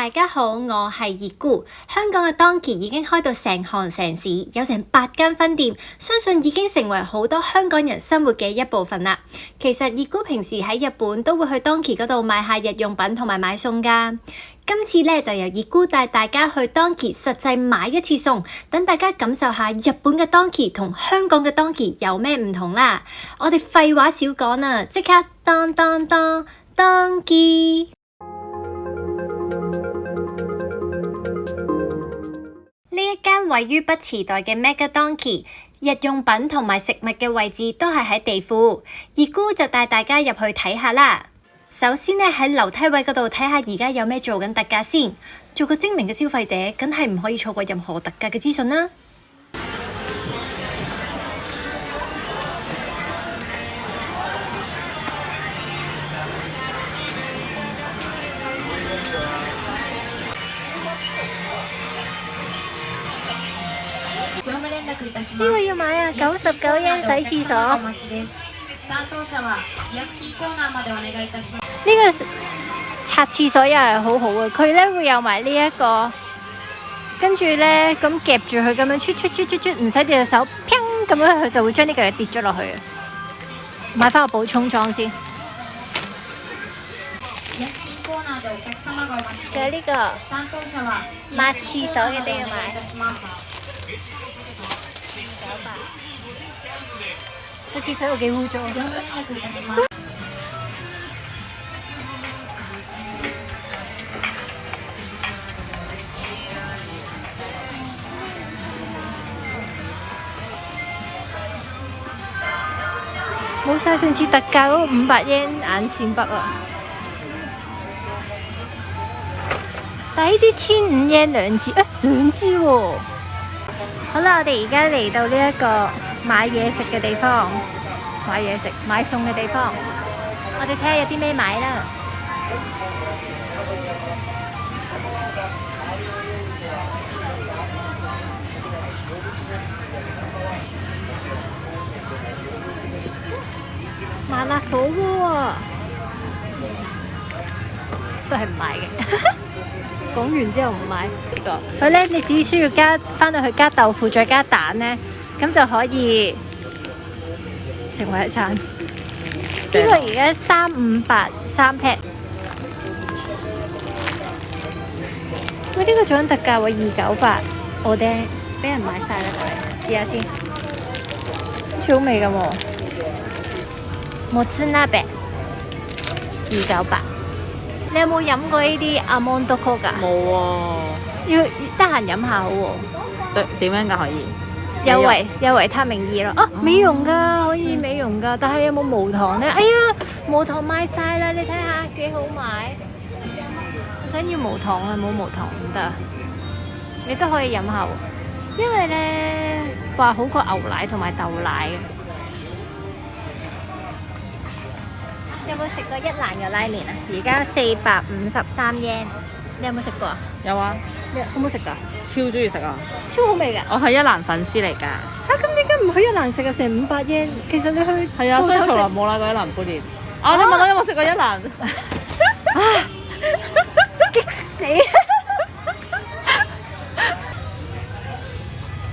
大家好，我係熱姑。香港嘅 Donkey 已經開到成行成市，有成8間分店，相信已經成為好多香港人生活嘅一部分啦。其實熱姑平時喺日本都會去 Donkey 嗰度買下日用品同埋買餸㗎。今次咧就由熱姑帶大家去 Donkey 實際買一次餸，等大家感受下日本嘅 Donkey 同香港嘅 Donkey 有咩唔同啦。我哋廢話少講啦，即刻當 Donkey。呢一間位於北池袋嘅 Mega Donkey， 日用品同埋食物嘅位置都係喺地庫，熱姑就帶大家入去睇下啦。首先呢，喺樓梯位嗰度睇下而家有咩做緊特價先，做個精明嘅消費者，梗係唔可以錯過任何特價嘅資訊啦。呢個要買啊，99円洗廁所。呢個擦廁所又係好好啊，佢咧會有埋呢一個，跟住咧咁夾住佢咁樣啜，唔使隻手砰咁樣，佢就會將呢嚿嘢跌咗落去啊。買翻個補充裝先。仲有呢個抹廁所嘅都要買。個廁所又幾污糟。冇晒上次特價嗰個500円眼線筆啊！但係呢啲1500円兩支，兩支喎。好啦，我哋而家嚟到呢一個買嘢食嘅地方，買嘢食、買餸嘅地方，我哋睇下有啲咩買啦。麻辣火鍋啊，都係唔買嘅。講完之後唔買呢個，佢咧你只需要返到去加豆腐再加蛋咧，咁就可以成為一餐。呢個而家358 3 pack， 喂，呢個仲有特價喎，298，我哋俾人買晒啦，試下先，好似好味咁喎。もつ鍋298。你有冇飲過呢啲阿蒙多曲㗎？冇喎，要得閒飲下好喎。點樣㗎可以？有維他命 E 咯。啊，美容㗎，可以美容㗎。但係有冇無糖呢？哎呀，無糖賣晒啦！你睇下幾好買。我想要無糖啊，冇無糖唔得。你都可以飲下喎，因為呢話好過牛奶同埋豆奶嘅。有冇食過一蘭嘅拉麵啊？而家453 yen， 你有冇食過啊？有啊，你好唔好食㗎？超中意食啊！超好味㗎！我係一蘭粉絲嚟㗎。咁點解唔去一蘭食啊？成500 yen， 其實你去係啊，所以從來冇買過一蘭杯麵。你問我有冇食過一蘭？激死！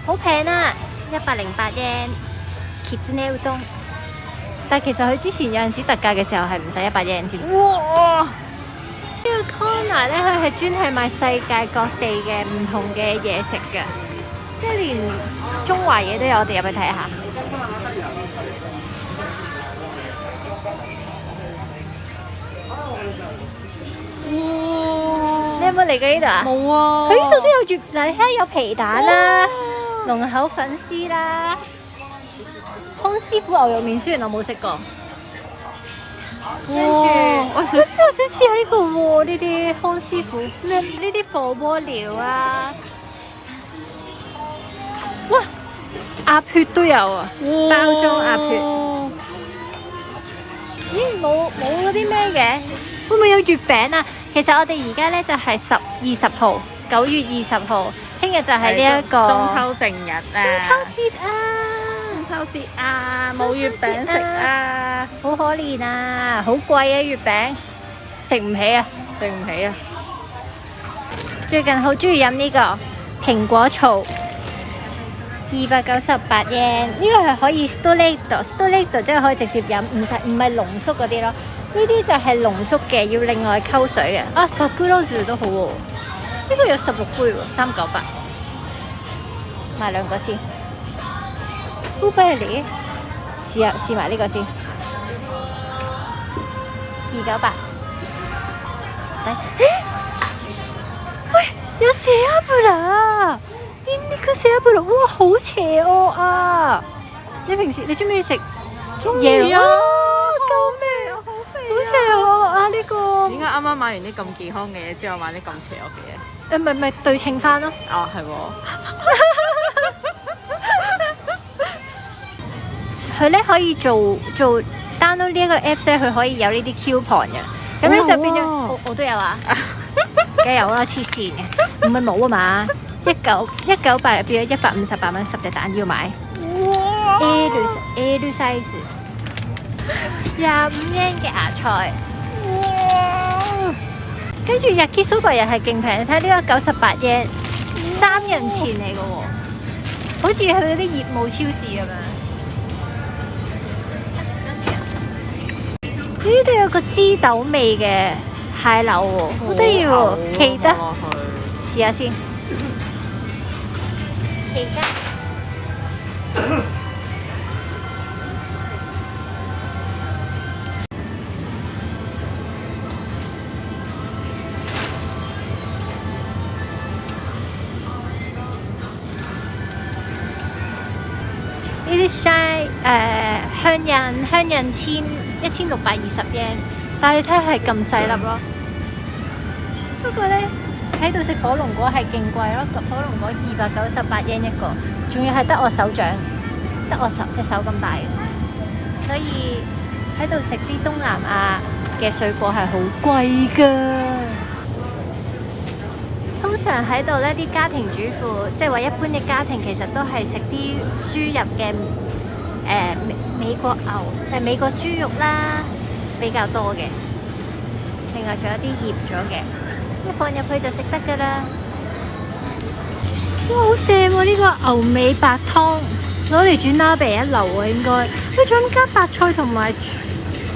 好平啊，108 yen， きつねうどん。但係其實佢之前有陣時特價嘅時候係唔使100 yen 添。哇！呢個 corner 咧，佢係專係賣世界各地嘅唔同嘅嘢食嘅，即係連中華嘢都有，我哋入去睇下。哇！你有冇嚟過呢度啊？冇啊！佢呢度都有月嗱，你睇下有皮蛋啦、龍口粉絲啦。康師傅牛肉麵雖然我冇食過，跟住我想試下呢個喎，呢啲康師傅咩？呢啲火鍋料啊，哇，鴨血都有啊，包裝鴨血。咦，冇嗰啲咩嘅？會唔會有月餅啊？其實我哋而家咧就係20號，9月20號，聽日就係呢一個中秋正日啊！中秋節啊！中秋節啊，冇月餅食啊，好可憐啊，好貴啊月餅，食唔起啊，食唔起啊！最近好中意飲呢個蘋果醋，298 yen。呢個係可以 Stolado 即係可以直接飲，唔係濃縮嗰啲咯。呢啲就係濃縮嘅，要另外溝水嘅。啊，就 Gulozu 都好喎。呢個有16杯喎，398。買兩個先。Blueberry 試埋呢個先。298。喂，有蛇布啦！呢個蛇布啦，哇，好邪惡啊！你平時你中唔中意食嘢啊？救命！好邪惡啊！呢個點解啱啱買完啲咁健康嘅嘢之後買啲咁邪惡嘅嘢？咪對稱翻咯。哦，係喎。佢咧可以做 download 呢一個 apps 咧，佢可以有呢啲 coupon 嘅。咁咧就變咗，我都有啊，梗有啦，黐線嘅，唔係冇啊嘛，198變咗158蚊10隻蛋要買。哇 L size 25 yen 嘅芽菜，哇！跟住Yakisoba又係勁平，你睇呢個98 yen， 3人錢嚟嘅喎，好似去嗰啲業務超市咁樣。呢度有個枝豆味嘅蟹柳喎，好得意喎，奇得試下先。奇得。呢啲香印1620 yen， 但係你睇係咁細粒咯。不過咧喺度食火龍果係勁貴咯，火龍果298 yen 一個，仲要係得我手掌，得我隻手咁大嘅，所以喺度食啲東南亞嘅水果係好貴㗎。通常喺度咧，啲家庭主婦，即係話一般嘅家庭，其實都係食啲輸入嘅美國牛、美國豬肉啦，比較多嘅。另外仲有啲醃咗嘅，一放入去就食得㗎啦。哇，好正喎！呢個牛尾白湯攞嚟煮拉比一流啊，應該。佢仲加白菜同埋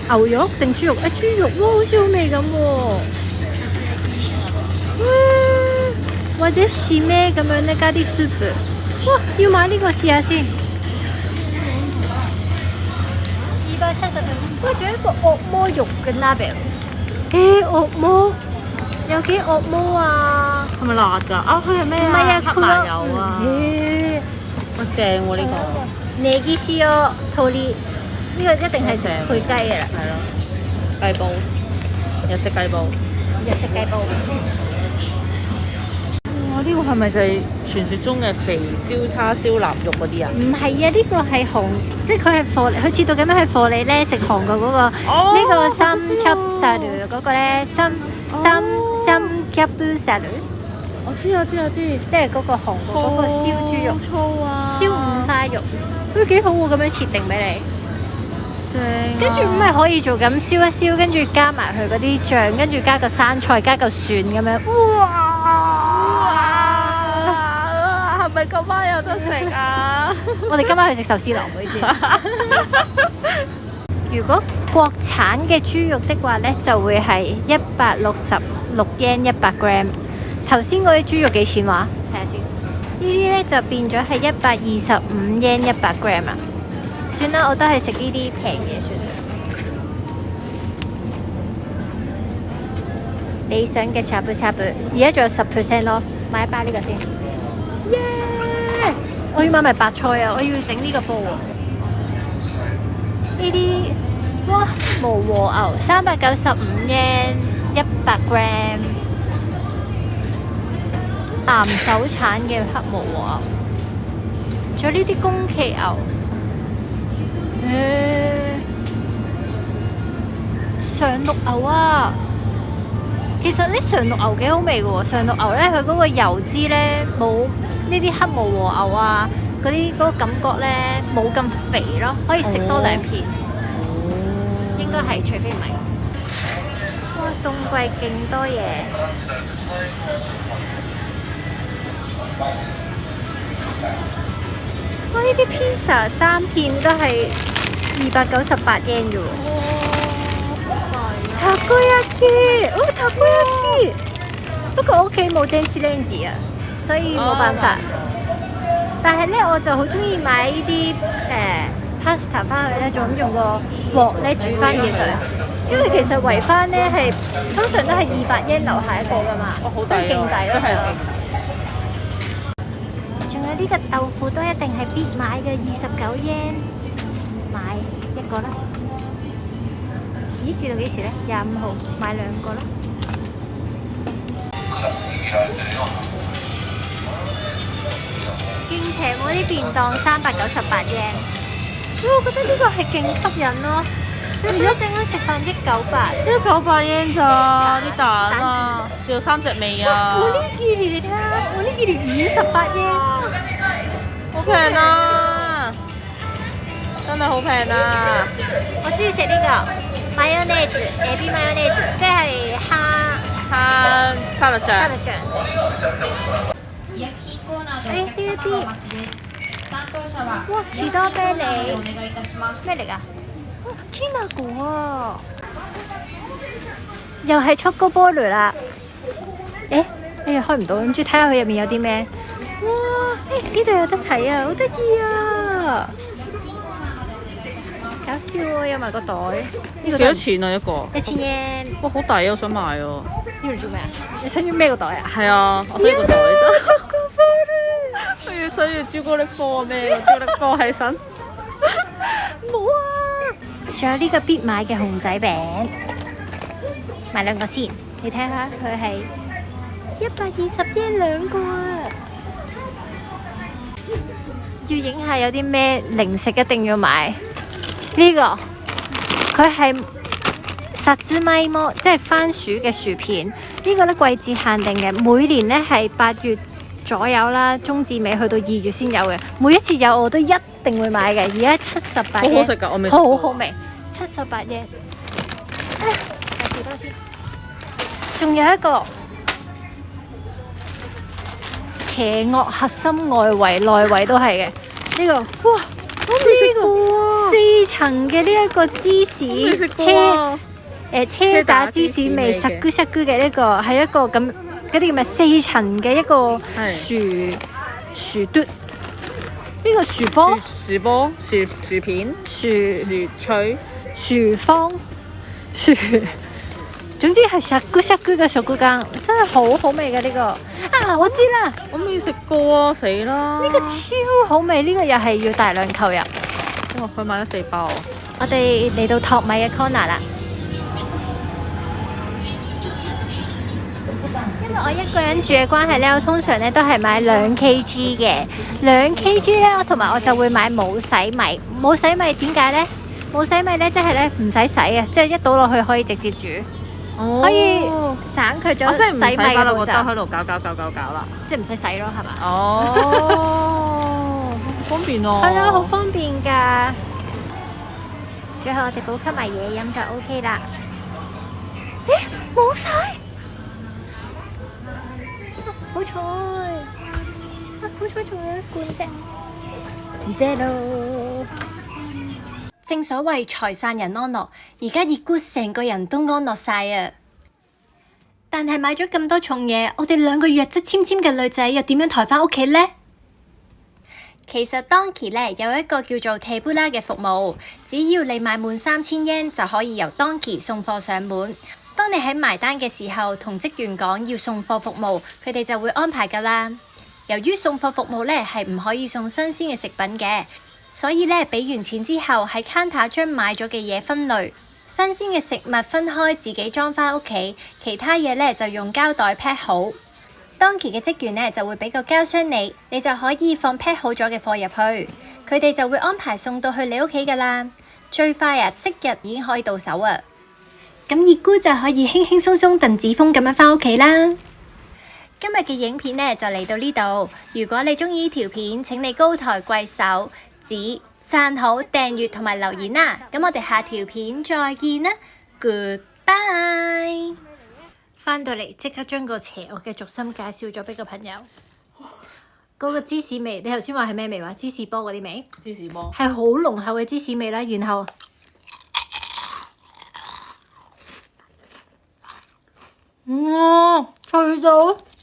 牛肉定豬肉？豬肉喎，好似好味咁喎。或者是咩咁樣咧？加啲 soup， 哇！要買呢個試下先。270蚊。喂，仲有一個惡魔肉嘅 nabe。惡魔有幾惡魔啊？係咪辣㗎？啊，佢係咩啊？唔係啊，黑麻油啊！哇，正喎呢個。Negisi o tori， 呢個一定係配雞嘅啦。係咯，雞煲，日式雞煲。日式雞煲。哇！呢個係咪就係傳説中嘅肥燒叉燒臘肉嗰啲啊？唔係啊，呢個係韓，即係佢係貨，佢切到咁樣係貨你咧食韓國嗰個呢個三輯沙律嗰個咧，三輯沙律。我知，即係嗰個韓國嗰個燒豬肉，好粗啊！燒五花肉，都幾好喎，咁樣切定俾你。正啊。跟住咁咪可以做咁燒一燒，跟住加埋佢嗰啲醬，跟住加個生菜，加個蒜咁樣。哇！係咪今晚有得食啊？我哋今晚去食壽司郎會先。如果國產嘅豬肉的話呢，就會係166 yen 100 gram。頭先嗰啲豬肉幾錢話？睇下先。呢啲呢就變咗係125 yen 100 gram 啊。算啦，我都係食呢啲平嘢算啦。理想嘅茶杯，而家仲有10% 咯，買一包呢個先。耶！我要買埋白菜啊！我要整呢個煲啊！呢啲哇，無和牛395 yen 100 gram， 岩手產嘅黑無和牛，仲有呢啲宮崎牛，上陸牛啊！其實呢上陸牛幾好味嘅喎，上陸牛咧佢嗰個油脂咧冇呢啲黑毛和牛啊嗰個感覺咧冇咁肥咯，可以食多2片，應該係，除非唔係。哇，冬季勁多嘢，哇！呢啲 pizza 3片都係298 yen 啫喎。たこ焼き，哦，たこ焼き。不過我屋企冇電子レンジ啊，所以冇辦法。但係咧，我就好中意買呢啲pasta 翻去咧，就咁用個鑊咧煮翻熱佢。因為其實圍翻咧係通常都係200 yen 樓下一個噶嘛，好抵所以勁抵咯。真係勁。仲有呢個豆腐都一定係必買嘅，29 yen 買一個啦。咦？至到幾時咧？25號買2個啦。勁平喎！啲便當398 yen。我覺得呢個係勁吸引咯。你而家陣間食飯198 yen 咋啲蛋啊，仲有3隻味啊！我呢件你睇下，我呢件28 yen，好平啊！真係好平啊！我中意食呢個mayonnaise，エビmayonnaise，即係蝦沙律醬。沙律醬。呢啲哇士多啤梨咩嚟㗎？きなこ啊！又係速高波雷啦。開唔到，唔知睇下佢入面有啲咩？哇！呢度有得睇啊，好得意啊！搞笑喎，有埋個袋。呢個幾多錢啊一個？1000 yen。哇，好抵啊！我想買啊！呢度做咩啊？你想要咩個袋啊？係啊，我想要個袋啫。速高波雷。我要想要朱古力波咩？朱古力波喺身。冇啊！仲有呢個必買嘅熊仔餅，買2個先。你睇下佢係120 yen 2個啊！要影下有啲咩零食一定要買。呢個佢係薩茲米摩，即係番薯嘅薯片。呢個咧季節限定嘅，每年咧係8月左右啦，中至尾去到2月先有嘅。每一次有我都一定會買嘅。而家78 yen，好好食㗎，我未食過。好好味，78 yen。多先。仲有一個邪惡核心外圍內圍都係嘅。呢個哇，我未食過啊！4層嘅呢一個芝士車打芝士味實咕實咕嘅呢個係一個咁嗰啲叫咩4層嘅一個薯嘟，呢個薯波、薯片、薯脆、薯方、總之係實咕實咕嘅薯咕羹，真係好好味嘅呢個啊！我知啦，我未食過啊，死啦！呢個超好味，呢個又係要大量購入。佢買咗4包。我哋嚟到托米嘅 corner 啦。因為我一個人住嘅關係咧，我通常咧都係買2 kg 嘅。2 kg 咧，同埋我就會買冇洗米。冇洗米點解咧？冇洗米咧，即係咧唔使洗啊，即係一倒落去可以直接煮。可以省卻咗洗米嘅步驟，喺度搞啦，即係唔使洗咯，係嘛？哦，好方便喎。係啊，好方便㗎。最後我哋補給埋嘢飲就 OK 啦。冇晒，好彩，好彩仲有一罐啫，唔謝咯。正所謂財散人安樂，而家熱姑成個人都安樂晒啊！但係買咗咁多重嘢，我哋2個弱質纖纖嘅女仔又點樣抬返屋企呢？其實 Donkey 咧有一個叫做 Tebura 嘅服務，只要你買滿3000 yen 就可以由 Donkey 送貨上門。當你喺埋單嘅時候，同職員講要送貨服務，佢哋就會安排㗎啦。由於送貨服務咧係唔可以送新鮮嘅食品嘅。所以咧，俾完錢之後喺 counter 將買咗嘅嘢分類，新鮮嘅食物分開自己裝返屋企，其他嘢咧就用膠袋 pack 好。Donkey 嘅職員咧就會俾個膠箱你，你就可以放 pack 好咗嘅貨入去，佢哋就會安排送到去你屋企㗎啦。最快啊，即日已經可以到手啊！咁熱姑就可以輕輕鬆鬆鄧子峰咁樣返屋企啦。今日嘅影片咧就嚟到呢度，如果你鍾意呢條片，請你高抬貴手。讚好、訂閱同埋留言啦，咁我哋下條片再見啦 ，Goodbye！返到嚟即刻將個邪惡嘅軸心介紹咗俾個朋友。嗰個芝士味，你頭先話係咩味話？芝士波嗰啲味，芝士波係好濃厚嘅芝士味啦。然後，哇，脆到〜